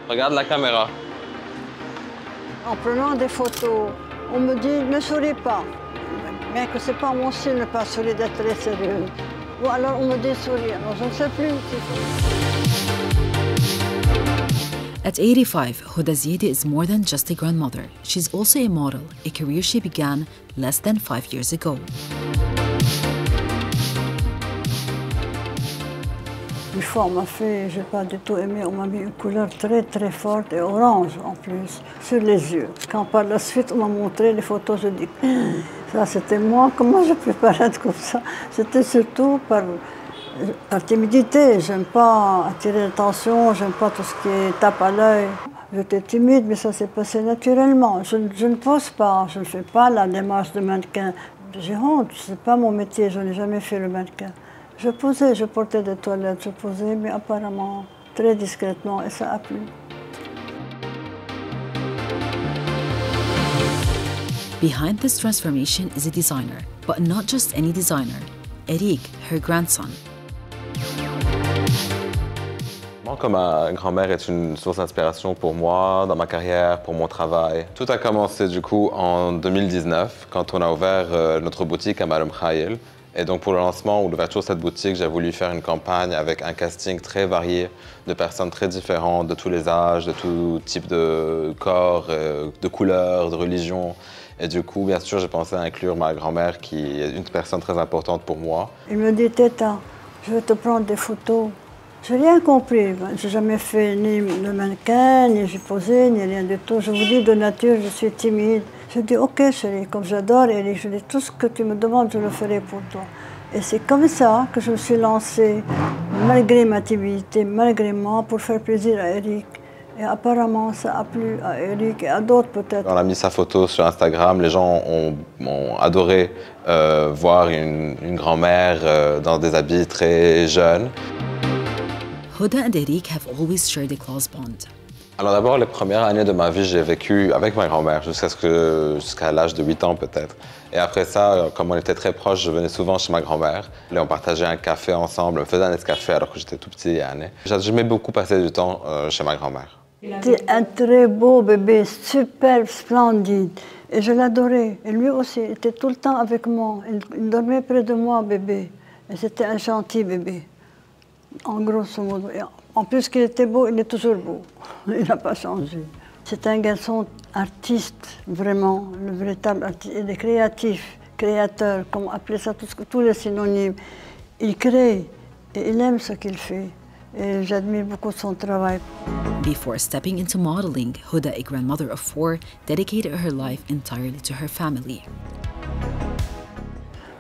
Regarde la caméra. En prenant des photos, on me dit ne souris pas. Bien que ce n'est pas mon style, ne pas sourire, d'être très sérieux. Ou alors on me dit sourire. Alors je ne sais plus. At 85, Huda Ziedi is more than just a grandmother. She's also a model, a career she began less than 5 years ago. Une fois, on m'a fait, je n'ai pas du tout aimé, on m'a mis une couleur très très forte et orange en plus, sur les yeux. Quand par la suite on m'a montré les photos, je dis, ça c'était moi, comment je peux paraître comme ça? C'était surtout par timidité, j'aime pas attirer l'attention, j'aime pas tout ce qui est tape à l'œil. J'étais timide, mais ça s'est passé naturellement. Je ne pose pas, je ne fais pas la démarche de mannequin. J'ai honte, c'est pas mon métier, je n'ai jamais fait le mannequin. Je posais, je portais des toilettes, je posais, mais apparemment très discrètement, et ça a plu. Behind this transformation is a designer, but not just any designer, Eric, her grandson. Moi, comme ma grand-mère est une source d'inspiration pour moi, dans ma carrière, pour mon travail. Tout a commencé du coup en 2019, quand on a ouvert notre boutique à Malum Khaïl. Et donc pour le lancement ou l'ouverture de cette boutique, j'ai voulu faire une campagne avec un casting très varié de personnes très différentes, de tous les âges, de tout type de corps, de couleurs, de religions. Et du coup, bien sûr, j'ai pensé à inclure ma grand-mère qui est une personne très importante pour moi. Il me dit, Teta, je vais te prendre des photos. Je n'ai rien compris. Je n'ai jamais fait ni le mannequin, ni j'ai posé, ni rien du tout. Je vous dis, de nature, je suis timide. Je dis, ok chérie, comme j'adore Eric, je dis, tout ce que tu me demandes, je le ferai pour toi. Et c'est comme ça que je me suis lancée, malgré ma timidité, malgré moi, pour faire plaisir à Eric. Et apparemment, ça a plu à Eric et à d'autres peut-être. On a mis sa photo sur Instagram, les gens ont adoré voir une grand-mère dans des habits très jeunes. Huda and Eric have always shared a close bond. Alors d'abord, les premières années de ma vie, j'ai vécu avec ma grand-mère jusqu'à l'âge de 8 ans peut-être. Et après ça, comme on était très proches, je venais souvent chez ma grand-mère. Et on partageait un café ensemble, on faisait un café alors que j'étais tout petit. J'aimais beaucoup passer du temps chez ma grand-mère. C'était un très beau bébé, superbe, splendide. Et je l'adorais. Et lui aussi, il était tout le temps avec moi. Il dormait près de moi, bébé. Et c'était un gentil bébé. En grosso modo. En plus qu'il était beau, il est toujours beau. Il n'a pas changé. C'est un garçon artiste, vraiment, le véritable artiste. Il est créatif, créateur, comme appeler ça, tous les synonymes. Il crée et il aime ce qu'il fait. Et j'admire beaucoup son travail. Before stepping into modeling, Huda, a grandmother of 4, dedicated her life entirely to her family.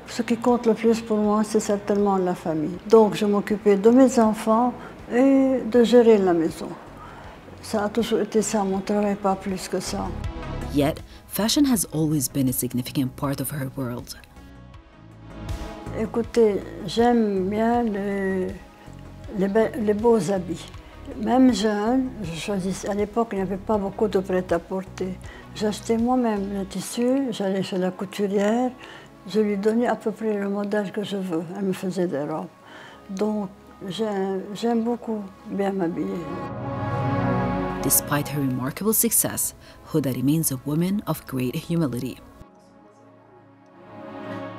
Ce qui compte le plus pour moi, c'est certainement la famille. Donc je m'occupais de mes enfants et de gérer la maison. Ça a toujours été ça, mon travail, pas plus que ça. Yet, fashion has always been a significant part of her world. Écoutez, j'aime bien les beaux habits. Même jeune, je choisissais. À l'époque, il n'y avait pas beaucoup de prêt-à-porter. J'achetais moi-même le tissu, j'allais chez la couturière, je lui donnais à peu près le modèle que je veux. Elle me faisait des robes. Donc, j'aime beaucoup bien m'habiller. Despite her remarkable success, Huda remains a woman of great humility.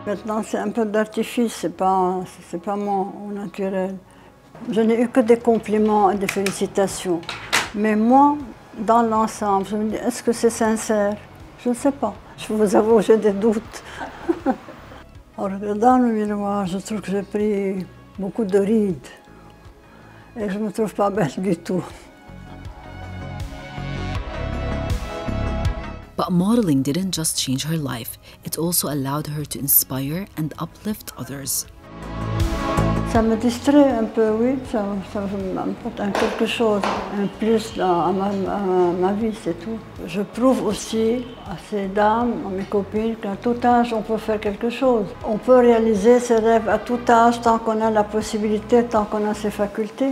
Maintenant, c'est un peu d'artifice, c'est pas mon naturel. Je n'ai eu que des compliments et des félicitations. Mais moi, dans l'ensemble, je me dis, est-ce que c'est sincère? Je ne sais pas. Je vous avoue, j'ai des doutes. En regardant le miroir, je trouve que j'ai pris beaucoup de rides. Et je ne me trouve pas belle du tout. But modeling didn't just change her life, it also allowed her to inspire and uplift others. Ça me distrait un peu, oui, ça m'apporte quelque chose, un plus à ma vie, c'est tout. Je prouve aussi à ces dames, à mes copines, qu'à tout âge, on peut faire quelque chose. On peut réaliser ses rêves à tout âge, tant qu'on a la possibilité, tant qu'on a ses facultés.